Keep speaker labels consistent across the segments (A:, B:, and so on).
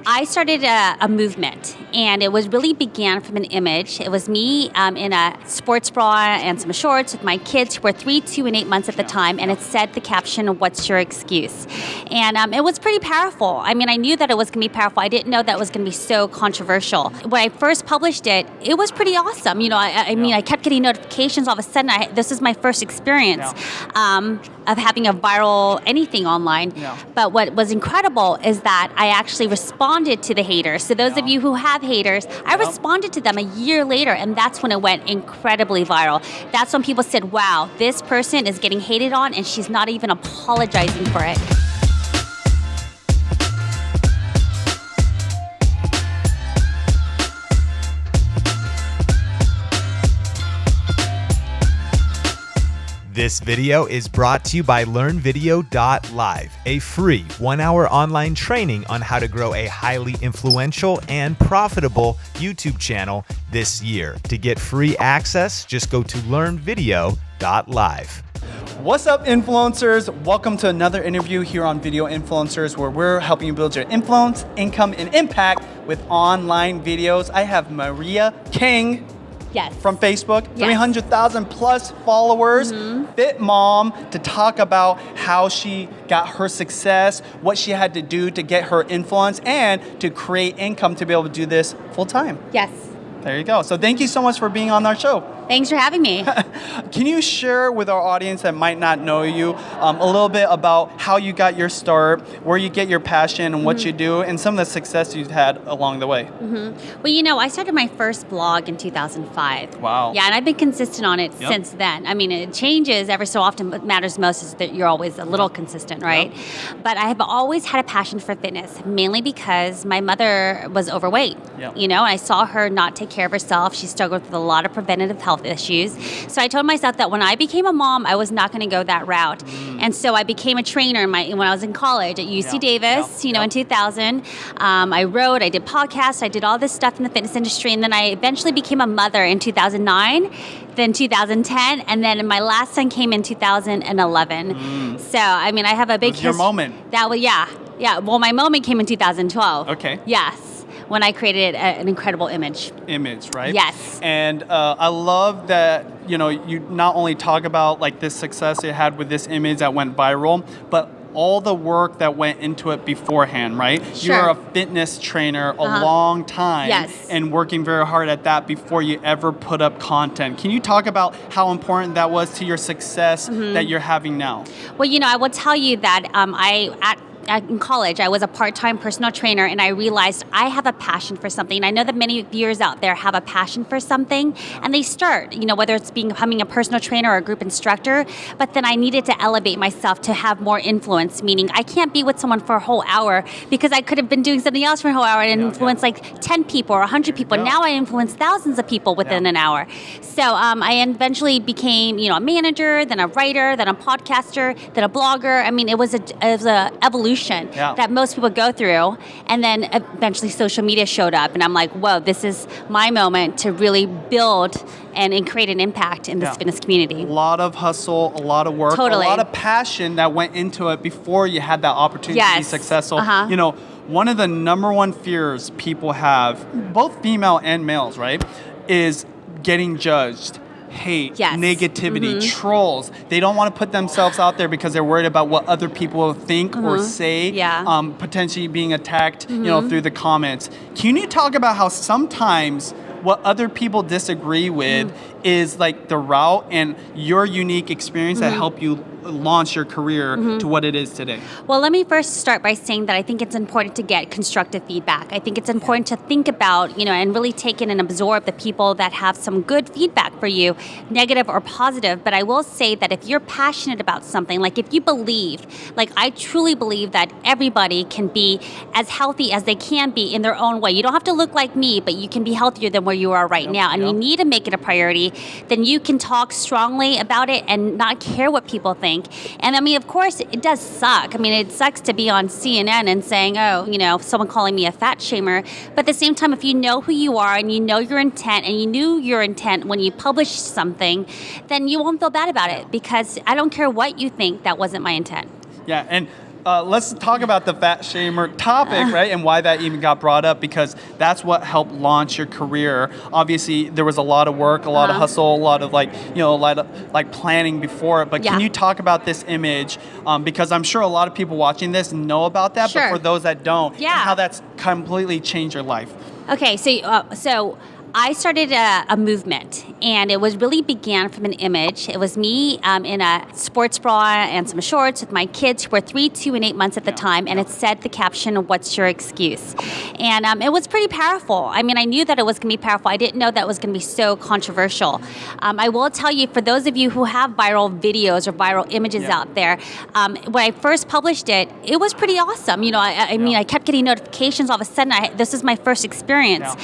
A: I started a movement, and it was really began from an image. It was me in a sports bra and some shorts with my kids who were 3, 2, and 8 months at the time, and it said the caption, "What's your excuse?" And it was pretty powerful. I mean, I knew that it was going to be powerful. I didn't know that it was going to be so controversial. When I first published it, it was pretty awesome. You know, I mean, I kept getting notifications all of a sudden. This is my first experience of having a viral anything online.
B: Yeah.
A: But what was incredible is that I actually responded to the haters. So those of you who have haters, I responded to them a year later, and that's when it went incredibly viral. That's when people said, wow, this person is getting hated on, and she's not even apologizing for it.
C: This video is brought to you by LearnVideo.live, a free 1-hour online training on how to grow a highly influential and profitable YouTube channel this year. To get free access, just go to LearnVideo.live.
B: What's up, influencers? Welcome to another interview here on Video Influencers, where we're helping you build your influence, income, and impact with online videos. I have Maria Kang.
A: Yes.
B: From Facebook,
A: Yes.
B: 300,000 plus followers, Fit Mom, to talk about how she got her success, what she had to do to get her influence, and to create income to be able to do this full time.
A: Yes.
B: There you go. So thank you so much for being on our show.
A: Thanks for having me.
B: Can you share with our audience that might not know you a little bit about how you got your start, where you get your passion and what you do, and some of the success you've had along the way?
A: Well, you know, I started my first blog in 2005.
B: Wow.
A: Yeah, and I've been consistent on it since then. I mean, it changes ever so often. What matters most is that you're always a little consistent, right? But I have always had a passion for fitness, mainly because my mother was overweight. You know, and I saw her not take care of herself. She struggled with a lot of preventative health issues. So I told myself that when I became a mom, I was not going to go that route. And so I became a trainer when I was in college at UC Davis, in 2000. I wrote, I did podcasts, I did all this stuff in the fitness industry, and then I eventually became a mother in 2009, then 2010, and then my last son came in 2011. So, I mean, I have a big
B: history. Your moment.
A: That was, yeah. Well, my moment came in 2012.
B: Okay.
A: Yes. When I created an incredible image, right? Yes.
B: And I love that, you not only talk about like this success you had with this image that went viral, but all the work that went into it beforehand, right?
A: Sure.
B: You're a fitness trainer a long time, and working very hard at that before you ever put up content. Can you talk about how important that was to your success that you're having now?
A: Well, I will tell you that in college, I was a part-time personal trainer, and I realized I have a passion for something. And I know that many viewers out there have a passion for something, and they start, whether it's becoming a personal trainer or a group instructor, but then I needed to elevate myself to have more influence, meaning I can't be with someone for a whole hour because I could have been doing something else for a whole hour and influence like 10 people or 100 people. Now I influence thousands of people within an hour. So I eventually became, a manager, then a writer, then a podcaster, then a blogger. I mean, it was a evolution that most people go through, and then eventually social media showed up, and I'm like, whoa, this is my moment to really build and create an impact in this fitness community.
B: A lot of hustle, a lot of work, a lot of passion that went into it before you had that opportunity to be successful. One of the number one fears people have, both female and males, right, is getting judged. Hate, negativity, trolls. They don't want to put themselves out there because they're worried about what other people will think or say, potentially being attacked, through the comments. Can you talk about how sometimes what other people disagree with is like the route and your unique experience that helped you launch your career to what it is today?
A: Well, let me first start by saying that I think it's important to get constructive feedback. I think it's important to think about, and really take in and absorb the people that have some good feedback for you, negative or positive. But I will say that if you're passionate about something, like if you believe, like I truly believe that everybody can be as healthy as they can be in their own way. You don't have to look like me, but you can be healthier than where you are right now. And you need to make it a priority. Then you can talk strongly about it and not care what people think. And I mean, of course, it does suck. I mean, it sucks to be on CNN and saying, someone calling me a fat shamer. But at the same time, if you know who you are and you know your intent and you knew your intent when you published something, then you won't feel bad about it, because I don't care what you think, that wasn't my intent.
B: Yeah, and let's talk about the fat shamer topic, right? And why that even got brought up, because that's what helped launch your career. Obviously, there was a lot of work, a lot of hustle, a lot of planning before it. But can you talk about this image? Because I'm sure a lot of people watching this know about that, but for those that don't, and how that's completely changed your life.
A: Okay, so I started a movement, and it really began from an image. It was me in a sports bra and some shorts with my kids, who were 3, 2, and 8 months at the time, and it said the caption, "What's your excuse?" And it was pretty powerful. I mean, I knew that it was going to be powerful. I didn't know that it was going to be so controversial. I will tell you, for those of you who have viral videos or viral images out there, when I first published it, it was pretty awesome. You know, I mean, I kept getting notifications all of a sudden. This is my first experience.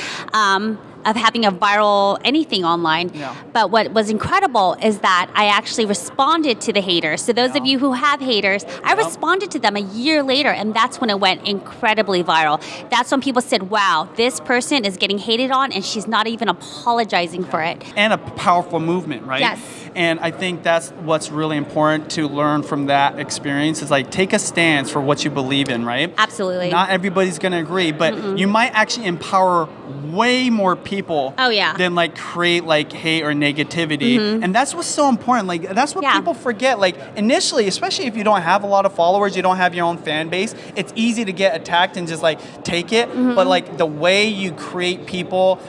A: Of having a viral anything online. But what was incredible is that I actually responded to the haters. So those of you who have haters, I responded to them a year later, and that's when it went incredibly viral. That's when people said, wow, this person is getting hated on, and she's not even apologizing for it.
B: And a powerful movement, right?
A: Yes.
B: And I think that's what's really important to learn from that experience, is like, take a stance for what you believe in, right?
A: Absolutely.
B: Not everybody's going to agree, but you might actually empower way more people than like create like hate or negativity. And that's what's so important. Like, that's what people forget. Like, initially, especially if you don't have a lot of followers, you don't have your own fan base, it's easy to get attacked and just like take it. But like, the way you create people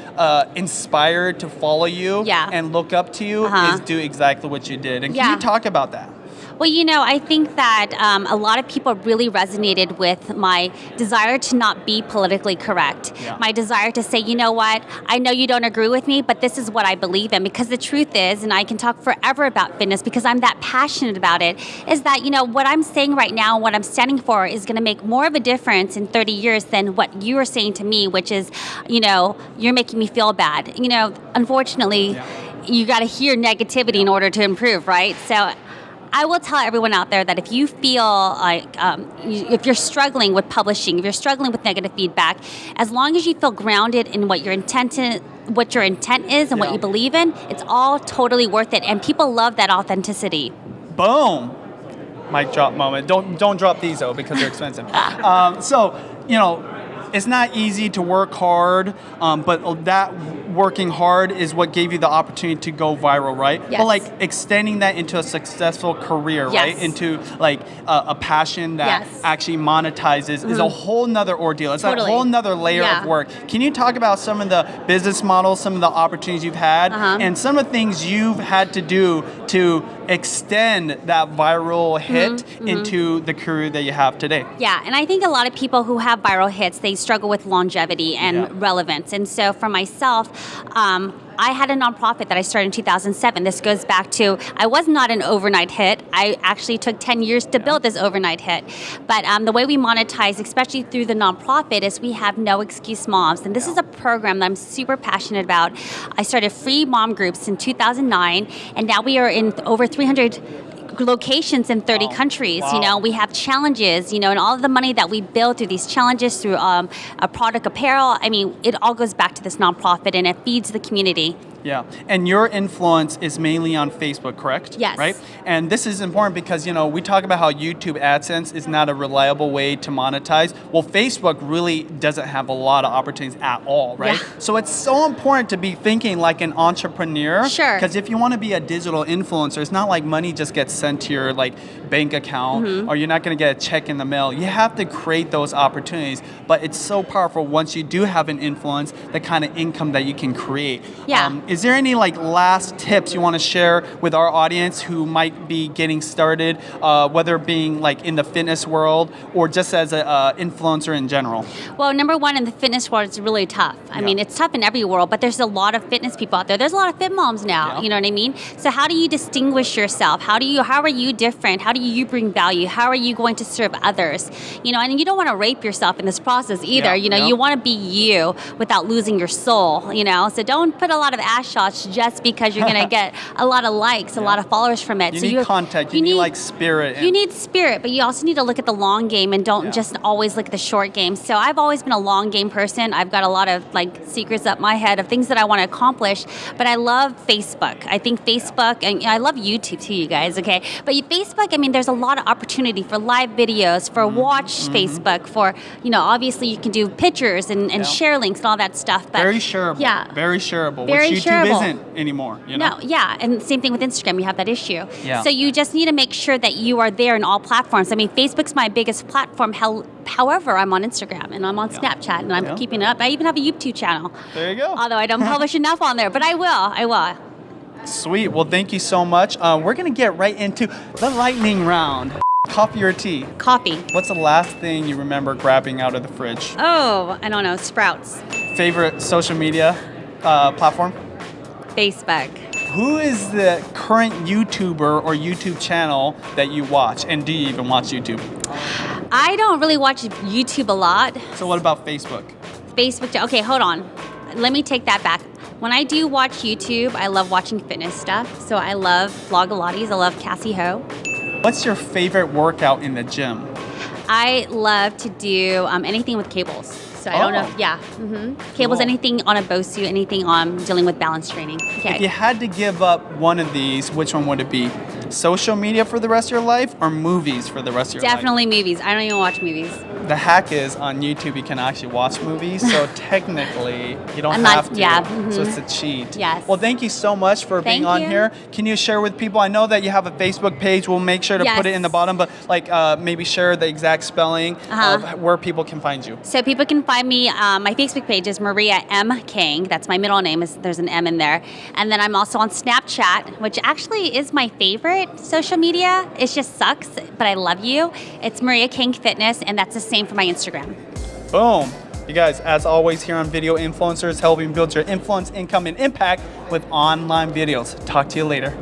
B: inspired to follow you and look up to you is do exactly what you did. And can you talk about that?
A: Well, you know, I think that a lot of people really resonated with my desire to not be politically correct. My desire to say, you know what, I know you don't agree with me, but this is what I believe in. Because the truth is, and I can talk forever about fitness because I'm that passionate about it, is that, you know, what I'm saying right now, what I'm standing for is going to make more of a difference in 30 years than what you are saying to me, which is, you know, you're making me feel bad. You know, unfortunately, you got to hear negativity in order to improve, right? So I will tell everyone out there that if you feel like, if you're struggling with publishing, if you're struggling with negative feedback, as long as you feel grounded in what your intent is and what you believe in, it's all totally worth it. And people love that authenticity.
B: Boom. Mic drop moment. Don't drop these though, because they're expensive. So, you know, it's not easy to work hard, but that working hard is what gave you the opportunity to go viral, right?
A: Yes.
B: But like extending that into a successful career, right? Into like a passion that actually monetizes is a whole nother ordeal. It's a whole nother layer of work. Can you talk about some of the business models, some of the opportunities you've had, and some of the things you've had to do to extend that viral hit into the career that you have today?
A: Yeah, and I think a lot of people who have viral hits, they struggle with longevity and relevance. And so for myself, I had a nonprofit that I started in 2007. This goes back to, I was not an overnight hit. I actually took 10 years to build this overnight hit. But the way we monetize, especially through the nonprofit, is we have No Excuse Moms. And this is a program that I'm super passionate about. I started free mom groups in 2009, and now we are in over 300 locations in 30 countries. You know, we have challenges, you know, and all of the money that we build through these challenges, through a product apparel, I mean, it all goes back to this nonprofit, and it feeds the community.
B: Yeah, and your influence is mainly on Facebook, correct?
A: Yes.
B: Right? And this is important because, you know, we talk about how YouTube AdSense is not a reliable way to monetize. Well, Facebook really doesn't have a lot of opportunities at all, right?
A: Yeah.
B: So it's so important to be thinking like an entrepreneur.
A: Sure.
B: Because if you want to be a digital influencer, it's not like money just gets sent to your like bank account or you're not going to get a check in the mail. You have to create those opportunities. But it's so powerful once you do have an influence, the kind of income that you can create.
A: Yeah.
B: Is there any like last tips you want to share with our audience who might be getting started, whether being like in the fitness world or just as an influencer in general?
A: Well, number one, in the fitness world, it's really tough. I mean, it's tough in every world, but there's a lot of fitness people out there. There's a lot of fit moms now, you know what I mean? So how do you distinguish yourself? How are you different? How do you bring value? How are you going to serve others? You know, and you don't want to rape yourself in this process either. You know, you want to be you without losing your soul, you know? So don't put a lot of fast shots just because you're going to get a lot of likes, a lot of followers from it.
B: You need content. You need like spirit.
A: You need spirit, but you also need to look at the long game and don't just always look at the short game. So I've always been a long game person. I've got a lot of like secrets up my head of things that I want to accomplish, but I love Facebook. I think Facebook, and I love YouTube too, you guys, okay? But Facebook, I mean, there's a lot of opportunity for live videos, for watch Facebook, for, obviously you can do pictures and share links and all that stuff. But
B: very shareable.
A: Yeah.
B: Very shareable,
A: Very
B: which YouTube
A: shareable.
B: isn't anymore.
A: No, yeah, and same thing with Instagram. You have that issue.
B: Yeah.
A: So you just need to make sure that you are there in all platforms. I mean, Facebook's my biggest platform. However, I'm on Instagram and I'm on Snapchat and I'm keeping it up. I even have a YouTube channel.
B: There you go.
A: Although I don't publish enough on there, but I will.
B: Sweet. Well, thank you so much. We're going to get right into the lightning round. Coffee or tea?
A: Coffee.
B: What's the last thing you remember grabbing out of the fridge?
A: Oh, I don't know. Sprouts.
B: Favorite social media platform?
A: Facebook.
B: Who is the current YouTuber or YouTube channel that you watch? And do you even watch YouTube?
A: I don't really watch YouTube a lot.
B: So what about Facebook?
A: Facebook. Okay, hold on. Let me take that back. When I do watch YouTube, I love watching fitness stuff. So I love Vlogalotties. I love Cassie Ho.
B: What's your favorite workout in the gym?
A: I love to do anything with cables. So I don't know. Yeah. Cables,
B: Cool.
A: anything on a Bosu, anything on dealing with balance training. Okay.
B: If you had to give up one of these, which one would it be? Social media for the rest of your life or movies for the rest of your life?
A: Definitely movies. I don't even watch movies.
B: The hack is on YouTube you can actually watch movies, so technically you don't have to.
A: Yeah.
B: So it's a cheat.
A: Yes.
B: Well, thank you so much for being on here. Can you share with people? I know that you have a Facebook page. We'll make sure to put it in the bottom, but maybe share the exact spelling of where people can find you.
A: So people can find me. My Facebook page is Maria M. Kang. That's my middle name. There's an M in there. And then I'm also on Snapchat, which actually is my favorite social media. It just sucks, but I love you. It's Maria Kang Fitness, and that's the same for my Instagram.
B: Boom. You guys, as always, here on Video Influencers, helping build your influence, income, and impact with online videos. Talk to you later.